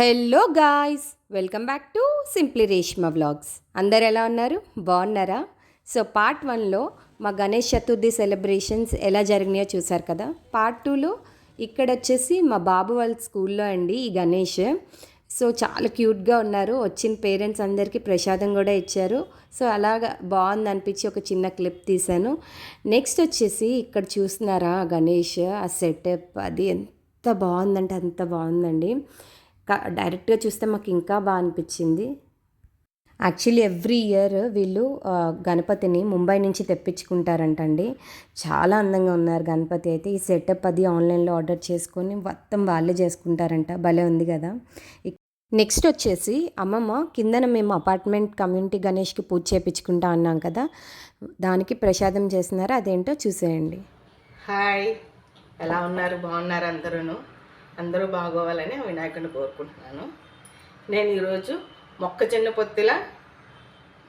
Hello guys, welcome back to simply Reshma vlogs. అందరు ఎలా ఉన్నారు? బాగున్నారా? సో పార్ట్ 1లో మా గణేష్ చతుర్థి సెలబ్రేషన్స్ ఎలా జరిగినాయో చూసారు కదా. పార్ట్ 2లో ఇక్కడ వచ్చేసి మా బాబు వాళ్ళ స్కూల్లో అండి ఈ గణేష్. సో చాలా క్యూట్గా ఉన్నారు. వచ్చిన పేరెంట్స్ అందరికీ ప్రసాదం కూడా ఇచ్చారు. సో అలాగా బాగుంది అనిపించి ఒక చిన్న క్లిప్ తీశాను. నెక్స్ట్ వచ్చేసి ఇక్కడ చూస్తున్నారా గణేష్ ఆ సెటప్, అది ఎంత బాగుందంటే అంత బాగుందండి. డైరెక్ట్గా చూస్తే మాకు ఇంకా బాగా అనిపించింది. యాక్చువల్లీ ఎవ్రీ ఇయర్ వీళ్ళు గణపతిని ముంబై నుంచి తెప్పించుకుంటారంటండి. చాలా అందంగా ఉన్నారు గణపతి అయితే. ఈ సెటప్ అది ఆన్లైన్లో ఆర్డర్ చేసుకొని మొత్తం వాళ్ళే చేసుకుంటారంట. భలే ఉంది కదా. నెక్స్ట్ వచ్చేసి అమ్మమ్మ కిందన మేము అపార్ట్మెంట్ కమ్యూనిటీ గణేష్కి పూజ చేయించుకుంటా అన్నాం కదా, దానికి ప్రసాదం చేస్తున్నారు. అదేంటో చూసేయండి. హాయ్, ఎలా ఉన్నారు? బాగున్నారు అందరూ బాగోవాలని వినాయకుడిని కోరుకుంటున్నాను. నేను ఈరోజు మొక్కజొన్న పొత్తిల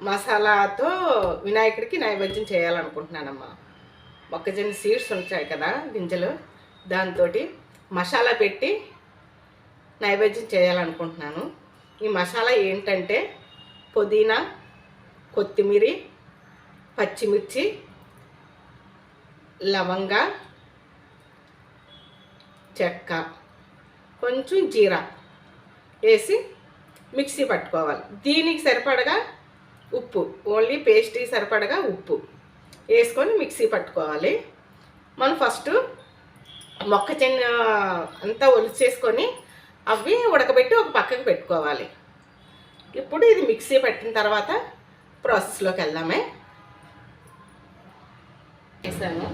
మసాలాతో వినాయకుడికి నైవేద్యం చేయాలనుకుంటున్నానమ్మా. మొక్కజొన్న సీడ్స్ ఉంటాయి కదా, గింజలు, దాంతో మసాలా పెట్టి నైవేద్యం చేయాలనుకుంటున్నాను. ఈ మసాలా ఏంటంటే పుదీనా, కొత్తిమీర, పచ్చిమిర్చి, లవంగ, చెక్క, కొంచెం జీరా వేసి మిక్సీ పట్టుకోవాలి. దీనికి సరిపడగా ఉప్పు, ఓన్లీ పేస్ట్కి సరిపడగా ఉప్పు వేసుకొని మిక్సీ పట్టుకోవాలి. మనం ఫస్ట్ మొక్కజొన్న అంతా ఒలిచేసుకొని అవి ఉడకబెట్టి ఒక పక్కకు పెట్టుకోవాలి. ఇప్పుడు ఇది మిక్సీ పెట్టిన తర్వాత ప్రాసెస్లోకి వెళ్దామే. వేసాను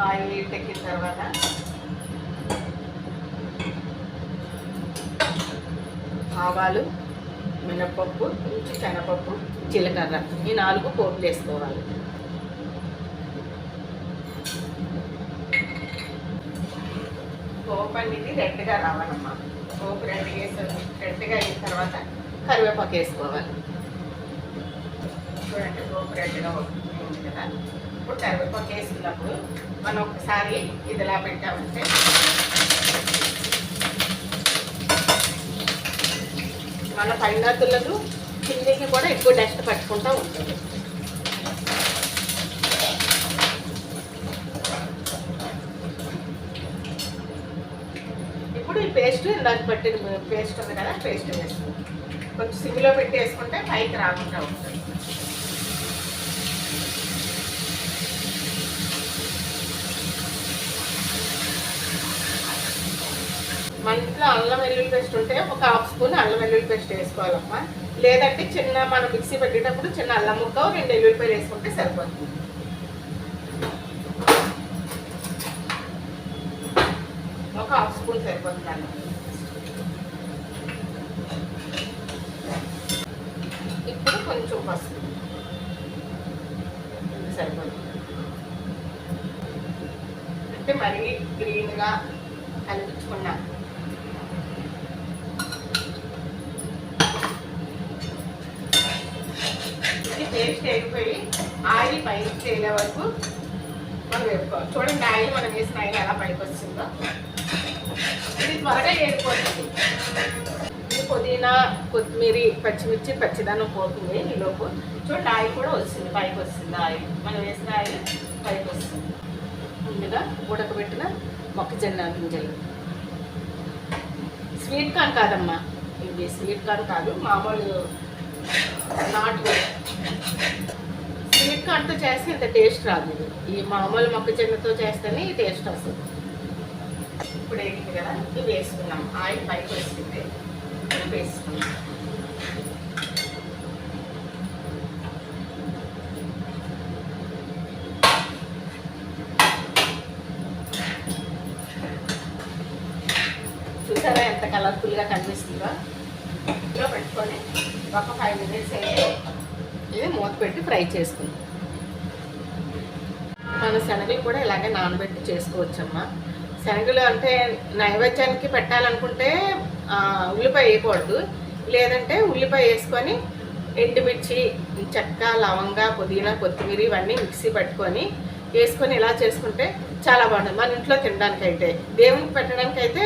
ఆయిల్ ఎక్కిన తర్వాత ఆవాలు, మినపప్పు, శనగపప్పు, జీలకర్ర, ఈ 4 పోపు చేసుకోవాలి. పోపు అనేది రెడ్గా రావాలమ్మా. పోపు రెడ్గా అయిన తర్వాత కరివేపాకు వేసుకోవాలి. చూడండి, పోపు రెడ్గా ఉంది కదా. ఇప్పుడు కరివేపాకు వేసుకున్నప్పుడు మనం ఒకసారి ఇదిలా పెట్టామంటే మన పైన తుల్లదు, కిందికి కూడా ఎక్కువ డస్ట్ పట్టుకుంటూ ఉంటుంది. ఇప్పుడు ఈ పేస్ట్ ఇందాక పట్టిన పేస్ట్ ఉంది కదా, పేస్ట్ వేసుకుంటాం. కొంచెం సిమ్లో పెట్టి వేసుకుంటే పైకి రాకుండా ఉంటుంది. మన ఇంట్లో అల్లం వెల్లుల్లి పేస్ట్ ఉంటే ఒక 1/2 స్పూన్ అల్లం వెల్లుల్లి పేస్ట్ వేసుకోవాలమ్మా. లేదంటే చిన్న మనం మిక్సీ పెట్టేటప్పుడు చిన్న అల్లం ముక్క 2 వెల్లుల్లిపాయలు వేసుకుంటే సరిపోతుంది. ఒక 1/2 స్పూన్ సరిపోతుంది అల్లం. ఇప్పుడు కొంచెం పసుపు సరిపోతుంది. అంటే మరీ గ్రీన్గా కలిపించుకున్నా. పేస్ట్ అయిపోయి ఆయిల్ పైకి తేలే వరకు మనం వేసుకోవాలి. చూడండి, ఆయిల్ మనం వేసిన ఆయిల్ ఎలా పైకి వస్తుందో. ఇది త్వరగా వేడిపోతుంది. ఇది పుదీనా, కొత్తిమీర, పచ్చిమిర్చి, పచ్చిదానం పోతుంది. ఈలోపు చూడండి ఆయిల్ కూడా వస్తుంది, పైకి వస్తుంది. ఆయిల్ మనం వేసిన ఆయిల్ పైకి వస్తుంది. ముందుగా ఉడకబెట్టిన మొక్కజొన్న గింజలు. స్వీట్ కార్న్ కాదమ్మా, ఇది స్వీట్ కార్న్ కాదు, మామూలు నాటు. స్వీట్ కార్న్తో చేస్తే ఇంత టేస్ట్ రాదు. ఈ మామూలు మొక్కజొన్నతో చేస్తేనే ఈ టేస్ట్ వస్తుంది. ఇప్పుడు ఏంటి కదా, ఇది వేసుకున్నాం. ఆయిల్ పైకి వేసుకుంటే ఇప్పుడు వేసుకున్నాం. చూసారా ఎంత కలర్ఫుల్గా కనిపిస్తుందో. ఇంట్లో పెట్టుకొని ఒక 5 మినిట్స్ అయితే ఇది మూత పెట్టి ఫ్రై చేసుకుందాం. మన శనగలు కూడా ఇలాగే నానబెట్టి చేసుకోవచ్చమ్మా. శనగలు అంటే నైవేద్యానికి పెట్టాలనుకుంటే ఉల్లిపాయ వేయకూడదు. లేదంటే ఉల్లిపాయ వేసుకొని ఎండుమిర్చి, చెక్క, లవంగ, పుదీనా, కొత్తిమీర ఇవన్నీ మిక్సీ పట్టుకొని వేసుకొని ఇలా చేసుకుంటే చాలా బాగుంటుంది. మన ఇంట్లో తినడానికైతే, దేవునికి పెట్టడానికైతే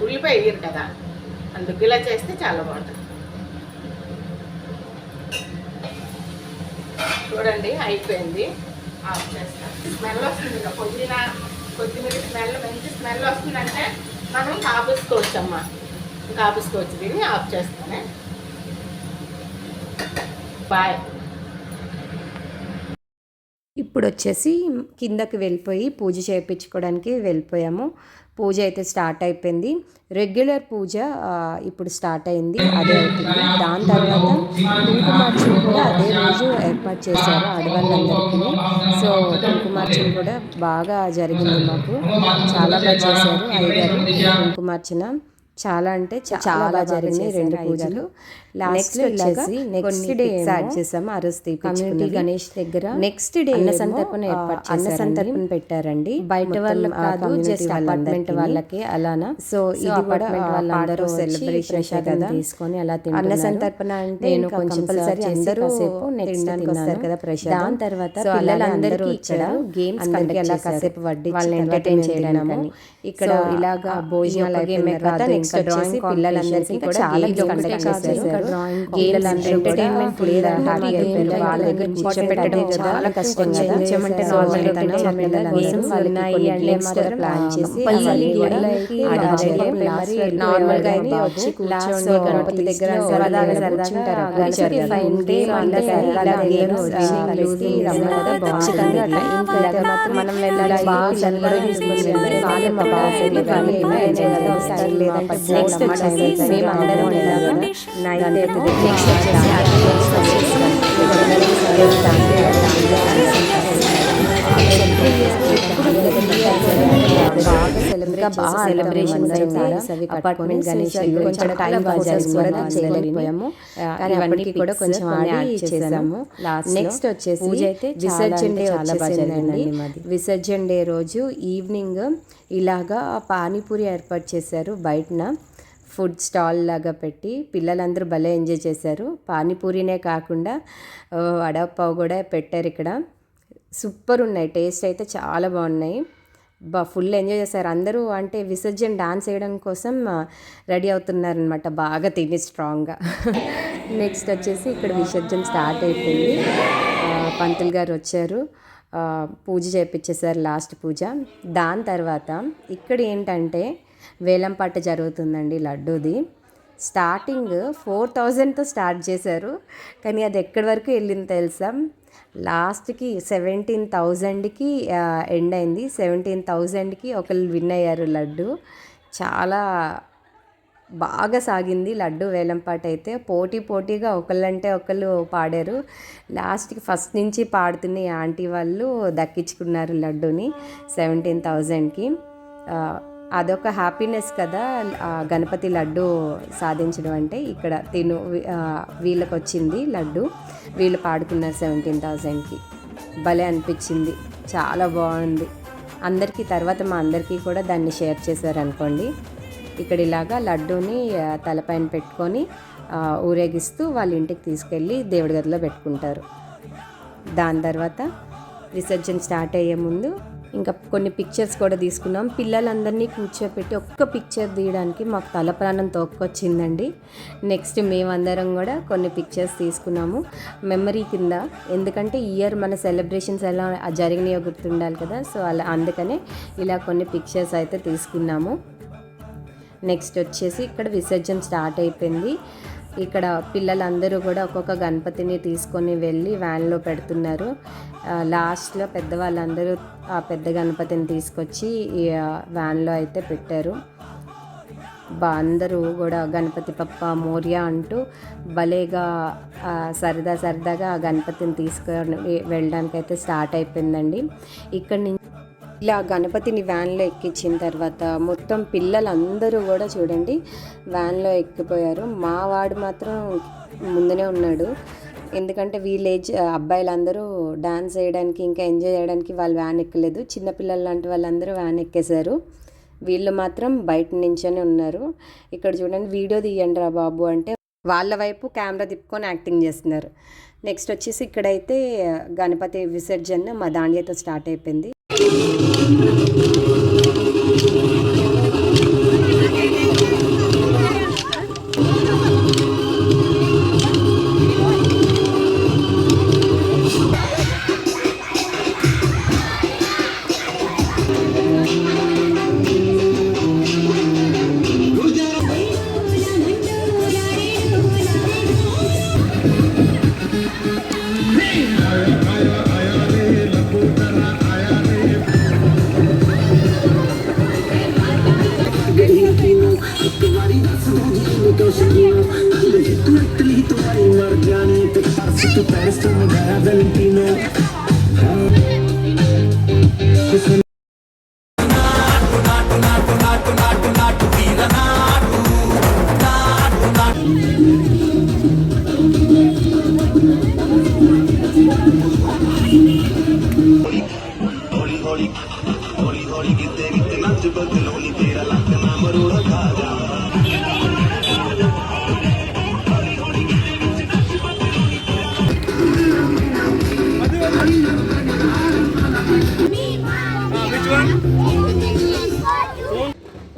ఉల్లిపాయ వేయరు కదా. అందుకు ఇలా చేస్తే చాలా బాగుంటుంది. చూడండి అయిపోయింది. ఆఫ్ చేస్తాం. స్మెల్ వస్తుంది ఇక పుదీనా కొత్తిమీర స్మెల్ మంచి స్మెల్ వస్తుందంటే మనం కాపుసుకోవచ్చమ్మా. కాపుసుకోవచ్చు. దీన్ని ఆఫ్ చేస్తానే. బాయ్. ఇప్పుడు వచ్చేసి కిందకి వెళ్ళిపోయి పూజ చేయించుకోవడానికి వెళ్ళిపోయాము. పూజ అయితే స్టార్ట్ అయిపోయింది. రెగ్యులర్ పూజ ఇప్పుడు స్టార్ట్ అయింది, అదే అవుతుంది. దాని తర్వాత కుంకుమార్చన కూడా అదే రోజు ఏర్పాటు చేశారు ఆడవాళ్ళందరికీ. సో కుంకుమార్చన కూడా బాగా జరిగింది. మాకు చాలా బాగా చేశారు అయ్యగారు కుంకుమార్చన. చాలా అంటే చాలా బాగా జరిగినాయి 2 పూజలు. లాస్ట్ వచ్చేసి నెక్స్ట్ డే యాడ్ చేసాము. ఆ రోజు కమ్యూనిటీ గణేష్ దగ్గర నెక్స్ట్ డే అన్న సంతర్పణ పెట్టారండి. బయట వాళ్ళకి కాదు, జస్ట్ అపార్ట్మెంట్ వాళ్ళకి అలానా. సో ఇది అపార్ట్మెంట్ వాళ్ళందరూ సెలబ్రేషన్ కదా తీసుకొని అలా అన్న సంతర్పణ అంటే నేను కంపల్సరీ అందరూ తినడానికి వస్తారు కదా ప్రసాదం. దాని తర్వాత పిల్లలందరూ ఇక్కడ గేమ్స్ అలా కాసేపు వడ్డీ వాళ్ళని ఎంటర్టైన్ చేయడానికి ఇక్కడ ఇలాగా భోజనాలు అయిపోయిన తర్వాత నెక్స్ట్ వచ్చేసి పిల్లలందరికీ కూడా చాలా కండక్ట్ చేశారు. ఎంటర్టైన్మెంట్ లేదా హ్యాపీ అయిపోయింది. వాళ్ళ దగ్గర కూర్చోబెట్టడం చాలా కష్టం కదా. కూర్చోమంటే నార్మల్ ప్లాన్ చేసి నార్మల్ గా వచ్చి కూర్చొని గణపతి దగ్గర సరదాగా మనం వెళ్ళాలి. నెక్స్ట్ వచ్చేసి మేమందరం అపార్ట్మెంట్ గణేష్ కొంచెం టైం చేయలేకపోయాము, కానీ అప్పటికి కూడా కొంచెం యాడ్ చేసాము. నెక్స్ట్ వచ్చేసి పూజ అయితే విసర్జన డే చాలా బాగా జరిగింది. విసర్జన డే రోజు ఈవినింగ్ ఇలాగా పానీపూరి ఏర్పాటు చేశారు. బయటన ఫుడ్ స్టాల్ లాగా పెట్టి పిల్లలందరూ భలే ఎంజాయ్ చేశారు. పానీపూరినే కాకుండా వడపావ్ కూడా పెట్టారు ఇక్కడ. సూపర్ ఉన్నాయి, టేస్ట్ అయితే చాలా బాగున్నాయి. ఫుల్ ఎంజాయ్ చేశారు అందరూ. అంటే విసర్జన డాన్స్ వేయడం కోసం రెడీ అవుతున్నారనమాట, బాగా తిని స్ట్రాంగ్గా. నెక్స్ట్ వచ్చేసి ఇక్కడ విసర్జన స్టార్ట్ అయిపోయింది. పంతులు గారు వచ్చారు, పూజ చేయించేశారు, లాస్ట్ పూజ. దాని తర్వాత ఇక్కడ ఏంటంటే వేలంపాట జరుగుతుందండి లడ్డూది. స్టార్టింగ్ 4000తో స్టార్ట్ చేశారు, కానీ అది ఎక్కడి వరకు వెళ్ళింది తెలుసా? లాస్ట్కి 17,000కి ఎండ్ అయింది. 17,000కి ఒకళ్ళు విన్ అయ్యారు లడ్డు. చాలా బాగా సాగింది లడ్డు వేలంపాట అయితే. పోటీగా ఒకళ్ళంటే ఒకళ్ళు పాడారు. లాస్ట్కి ఫస్ట్ నుంచి పాడుతున్న ఆంటీ వాళ్ళు దక్కించుకున్నారు లడ్డుని 17,000కి. అదొక హ్యాపీనెస్ కదా గణపతి లడ్డు సాధించడం అంటే. ఇక్కడ వీళ్ళకి వచ్చింది లడ్డు, వీళ్ళు పాడుకున్నారు 17,000కి. భలే అనిపించింది, చాలా బాగుంది. అందరికీ తర్వాత మా అందరికీ కూడా దాన్ని షేర్ చేశారు అనుకోండి. ఇక్కడ ఇలాగా లడ్డూని తలపైన పెట్టుకొని ఊరేగిస్తూ వాళ్ళ ఇంటికి తీసుకెళ్ళి దేవుడి గదిలో పెట్టుకుంటారు. దాని తర్వాత విసర్జన స్టార్ట్ అయ్యే ముందు ఇంకా కొన్ని పిక్చర్స్ కూడా తీసుకున్నాం. పిల్లలందరినీ కూర్చోపెట్టి ఒక్క పిక్చర్ తీయడానికి మాకు తల ప్రాణం తోక్కొచ్చిందండి. నెక్స్ట్ మేమందరం కూడా కొన్ని పిక్చర్స్ తీసుకున్నాము మెమరీ కింద. ఎందుకంటే ఇయర్ మన సెలబ్రేషన్స్ ఎలా జరిగినాయో గుర్తుండాలి కదా. సో అలా అందుకనే ఇలా కొన్ని పిక్చర్స్ అయితే తీసుకున్నాము. నెక్స్ట్ వచ్చేసి ఇక్కడ విసర్జన స్టార్ట్ అయిపోయింది. ఇక్కడ పిల్లలందరూ కూడా ఒక్కొక్క గణపతిని తీసుకొని వెళ్ళి వ్యాన్లో పెడుతున్నారు. లాస్ట్లో పెద్దవాళ్ళందరూ ఆ పెద్ద గణపతిని తీసుకొచ్చి ఈ వ్యాన్లో అయితే పెట్టారు. అందరూ కూడా గణపతి పప్ప మోర్యా అంటూ భలేగా సరదాగా ఆ గణపతిని తీసుకొని వెళ్ళడానికి అయితే స్టార్ట్ అయిపోయిందండి. ఇక్కడి నుంచి ఇలా గణపతిని వ్యాన్లో ఎక్కించిన తర్వాత మొత్తం పిల్లలందరూ కూడా చూడండి వ్యాన్లో ఎక్కిపోయారు. మా వాడు మాత్రం ముందునే ఉన్నాడు, ఎందుకంటే విలేజ్ అబ్బాయిలందరూ డాన్స్ వేయడానికి ఇంకా ఎంజాయ్ చేయడానికి వాళ్ళు వ్యాన్ ఎక్కలేదు. చిన్నపిల్లలు లాంటి వాళ్ళందరూ వ్యాన్ ఎక్కేశారు, వీళ్ళు మాత్రం బయట నించొని ఉన్నారు. ఇక్కడ చూడండి, వీడియో తీయండి రా బాబు అంటే వాళ్ళ వైపు కెమెరా తిప్పుకొని యాక్టింగ్ చేస్తున్నారు. నెక్స్ట్ వచ్చేసి ఇక్కడైతే గణపతి విసర్జన మా దాండియాతో స్టార్ట్ అయిపోయింది.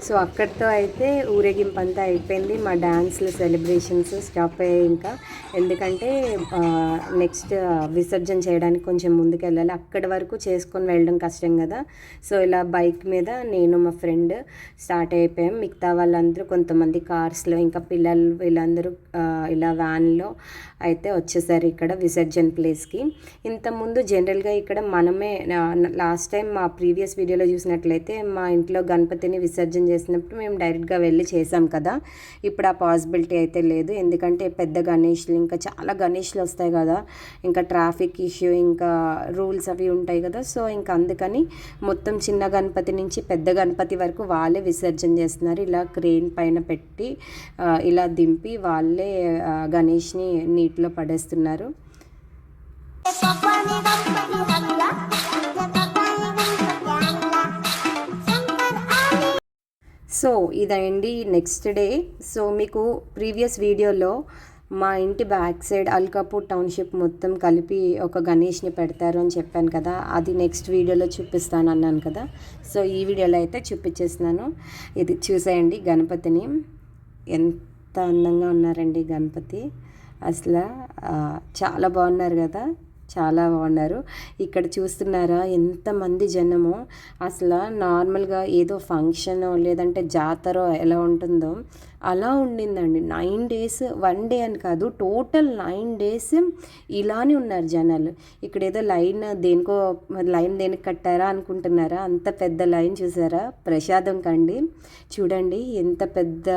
సో అక్కడితో అయితే ఊరేగింపు అంతా అయిపోయింది. మా డ్యాన్స్లు సెలబ్రేషన్స్ స్టాప్ అయ్యాయి ఇంకా. ఎందుకంటే నెక్స్ట్ విసర్జన చేయడానికి కొంచెం ముందుకు వెళ్ళాలి. అక్కడి వరకు చేసుకొని వెళ్ళడం కష్టం కదా. సో ఇలా బైక్ మీద నేను మా ఫ్రెండ్ స్టార్ట్ అయిపోయాం. మిగతా వాళ్ళందరూ కొంతమంది కార్స్లో, ఇంకా పిల్లలు వీళ్ళందరూ ఇలా వ్యాన్లో అయితే వచ్చేసారు ఇక్కడ విసర్జన ప్లేస్కి. ఇంతకుముందు జనరల్గా ఇక్కడ మనమే లాస్ట్ టైం మా ప్రీవియస్ వీడియోలో చూసినట్లయితే మా ఇంట్లో గణపతిని విసర్జన చేసినప్పుడు మేము డైరెక్ట్గా వెళ్ళి చేసాం కదా. ఇప్పుడు ఆ పాసిబిలిటీ అయితే లేదు. ఎందుకంటే పెద్ద గణేష్లు, ఇంకా చాలా గణేష్లు వస్తాయి కదా, ఇంకా ట్రాఫిక్ ఇష్యూ, ఇంకా రూల్స్ అవి ఉంటాయి కదా. సో ఇంకా అందుకని మొత్తం చిన్న గణపతి నుంచి పెద్ద గణపతి వరకు వాళ్ళే విసర్జన చేస్తున్నారు. ఇలా క్రేన్ పైన పెట్టి ఇలా దింపి వాళ్ళే గణేష్ని నీటిలో పడేస్తున్నారు. సో ఇదండి నెక్స్ట్ డే. సో మీకు ప్రీవియస్ వీడియోలో మా ఇంటి బ్యాక్ సైడ్ అల్కాపూర్ టౌన్షిప్ మొత్తం కలిపి ఒక గణేష్ని పెడతారు అని చెప్పాను కదా. అది నెక్స్ట్ వీడియోలో చూపిస్తాను అన్నాను కదా. సో ఈ వీడియోలో అయితే చూపించేస్తున్నాను. ఇది చూసేయండి గణపతిని. ఎంత అందంగా ఉన్నారండి గణపతి. అసలు చాలా బాగున్నారు కదా, చాలా బాగున్నారు. ఇక్కడ చూస్తున్నారా ఎంతమంది జనమో. అసలు నార్మల్గా ఏదో ఫంక్షన్ లేదంటే జాతర ఎలా ఉంటుందో అలా ఉండిందండి. 9 days, 1 day అని కాదు, టోటల్ 9 days ఇలానే ఉన్నారు జనాలు. ఇక్కడ ఏదో లైన్ దేనికి కట్టారా అనుకుంటున్నారా? అంత పెద్ద లైన్ చూసారా ప్రసాదం కండి. చూడండి ఎంత పెద్ద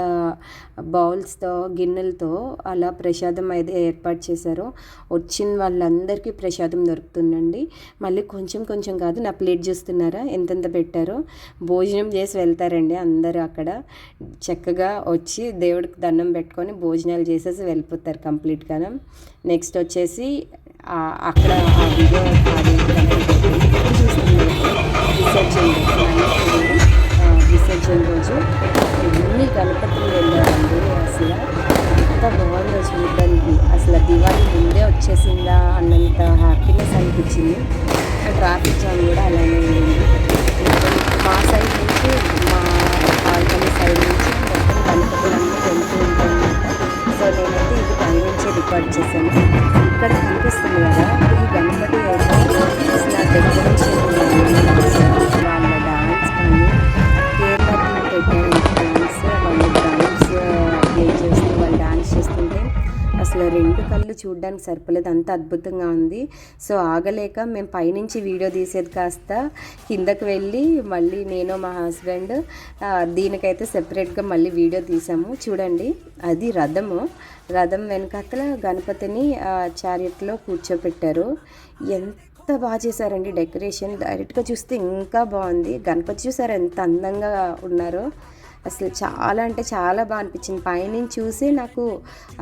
బౌల్స్తో, గిన్నెలతో అలా ప్రసాదం అయితే ఏర్పాటు చేశారో. వచ్చిన వాళ్ళందరికీ ప్రసాదం దొరుకుతుందండి. మళ్ళీ కొంచెం కొంచెం కాదు, నా ప్లేట్ చూస్తున్నారా ఎంతెంత పెట్టారో. భోజనం చేసి వెళ్తారండి అందరూ. అక్కడ చక్కగా వచ్చి దేవుడికి దండం పెట్టుకొని భోజనాలు చేసేసి వెళ్ళిపోతారు కంప్లీట్గా. నెక్స్ట్ వచ్చేసి అక్కడ ఆ వీడియో విసర్జన రోజు ఎన్ని గణపతులు వెళ్ళారండి. అసలు ఎంత బాగుందో చూడడానికి. అసలు దివాళీ ముందే వచ్చేసిందా అన్నంత హ్యాపీనెస్ అనిపించింది. ట్రాఫిక్ జామ్ కూడా అలానే ఉంది. మా సైడ్ నుంచి, మా బాల్కనీ సైడ్ నుంచి మొత్తం గణపతులన్నీ వెళ్తూ ఉంటాయన్నమాట. సో నేనైతే ఇది పైనుంచి రికార్డ్ చేశాను. ఇక్కడ కనిపిస్తుంది కదా, ఈ గణపతి అయితే అసలు డెకరేషన్ వాళ్ళ డాన్స్ కానీ కేరళ పెట్టారు డాన్స్. వాళ్ళు డ్రమ్స్ ప్లే చేస్తూ వాళ్ళు డాన్స్ చేస్తుంటే అసలు 2 కళ్ళు చూడడానికి సరిపోలేదు, అంత అద్భుతంగా ఉంది. సో ఆగలేక మేము పైనుంచి వీడియో తీసేది కాస్త కిందకి వెళ్ళి మళ్ళీ నేను మా హస్బెండ్ దీనికైతే సెపరేట్గా మళ్ళీ వీడియో తీసాము. చూడండి అది రథం వెనకాతల గణపతిని చారియట్లో కూర్చోపెట్టారు. ఎంత బాగా చేశారండి డెకరేషన్. డైరెక్ట్గా చూస్తే ఇంకా బాగుంది. గణపతి చూసారు ఎంత అందంగా ఉన్నారో. అసలు చాలా అంటే చాలా బాగా అనిపించింది. పైనుంచి చూసి నాకు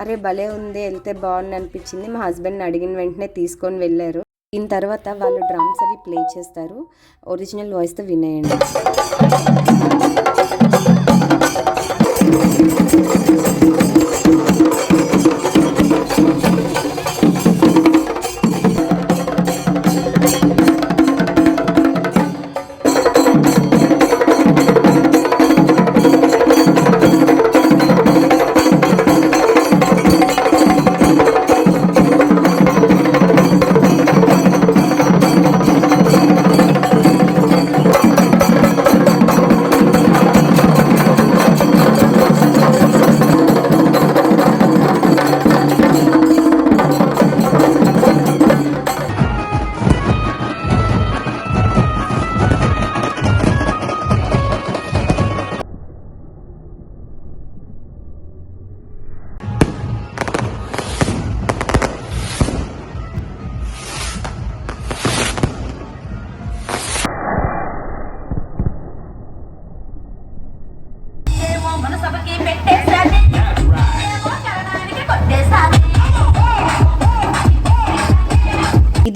అరే భలే ఉంది, వెళ్తే బాగుంది అనిపించింది. మా హస్బెండ్ని అడిగిన వెంటనే తీసుకొని వెళ్ళారు. దీని తర్వాత వాళ్ళు డ్రమ్స్ అవి ప్లే చేస్తారు. ఒరిజినల్ వాయిస్తో వినేయండి.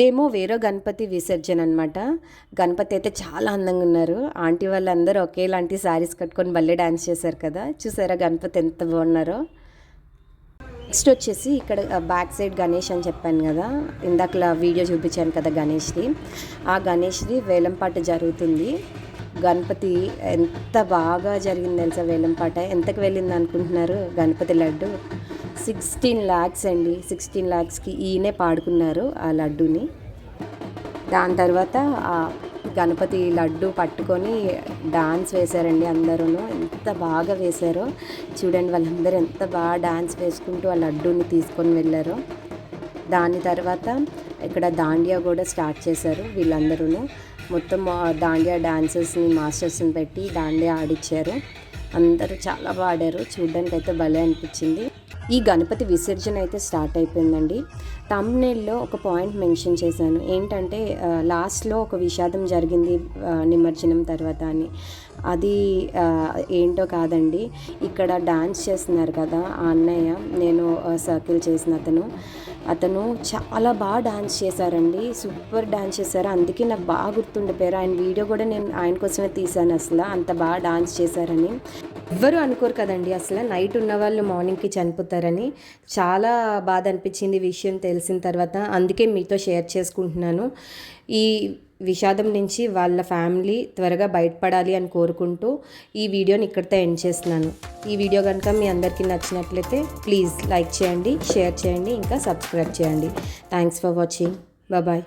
ఇదేమో వేరే గణపతి విసర్జన అనమాట. గణపతి అయితే చాలా అందంగా ఉన్నారు. ఆంటీ వాళ్ళందరూ ఒకేలాంటి శారీస్ కట్టుకొని భలే డ్యాన్స్ చేశారు కదా. చూసారా గణపతి ఎంత బాగున్నారో. నెక్స్ట్ వచ్చేసి ఇక్కడ బ్యాక్ సైడ్ గణేష్ అని చెప్పాను కదా, ఇందాకలా వీడియో చూపించాను కదా గణేష్ది. ఆ గణేష్ది వేలంపాట జరుగుతుంది. గణపతి ఎంత బాగా జరిగింది తెలుసా వేలంపాట. ఎంతకు వెళ్ళింది అనుకుంటున్నారు గణపతి లడ్డు? 16 lakhs అండి. 16 lakhsకి ఈయనే పాడుకున్నారు ఆ లడ్డుని. దాని తర్వాత ఆ గణపతి లడ్డు పట్టుకొని డాన్స్ వేశారండి అందరూ. ఎంత బాగా వేశారో చూడండి, వాళ్ళందరూ ఎంత బాగా డాన్స్ వేసుకుంటూ ఆ లడ్డూని తీసుకొని వెళ్ళారో. దాని తర్వాత ఇక్కడ దాండియా కూడా స్టార్ట్ చేశారు వీళ్ళందరూ. మొత్తం దాండియా డాన్సర్స్ని మాస్టర్స్ని పెట్టి దాండియా ఆడిచ్చారు. అందరూ చాలా బాగా ఆడారు. చూడడానికి అయితే భలే అనిపించింది. ఈ గణపతి విసర్జన అయితే స్టార్ట్ అయిపోయిందండి. థంబ్నెయిల్లో ఒక పాయింట్ మెన్షన్ చేశాను, ఏంటంటే లాస్ట్లో ఒక విషాదం జరిగింది నిమజ్జనం తర్వాత అని. అది ఏంటో కాదండి, ఇక్కడ డాన్స్ చేస్తున్నారు కదా ఆ అన్నయ్య, నేను సర్కిల్ చేసిన అతను చాలా బాగా డాన్స్ చేశారండి. సూపర్ డాన్స్ చేశారు. అందుకే నాకు బాగా గుర్తుండిపోయారు. ఆయన వీడియో కూడా నేను ఆయన కోసమే తీశాను. అసలు అంత బాగా డాన్స్ చేశారని ఎవ్వరూ అనుకోరు కదండి. అసలు నైట్ ఉన్న వాళ్ళు మార్నింగ్కి చనిపోతారని. చాలా బాధ అనిపించింది విషయం తెలిసిన తర్వాత. అందుకే మీతో షేర్ చేసుకుంటున్నాను. ఈ విషాదం నుంచి వాళ్ళ ఫ్యామిలీ త్వరగా బయటపడాలి అని కోరుకుంటూ ఈ వీడియోని ఇక్కడితో ఎండ్ చేస్తున్నాను. ఈ వీడియో కనుక మీ అందరికీ నచ్చినట్లయితే ప్లీజ్ లైక్ చేయండి, షేర్ చేయండి, ఇంకా సబ్స్క్రైబ్ చేయండి. Thanks for watching. బాయ్.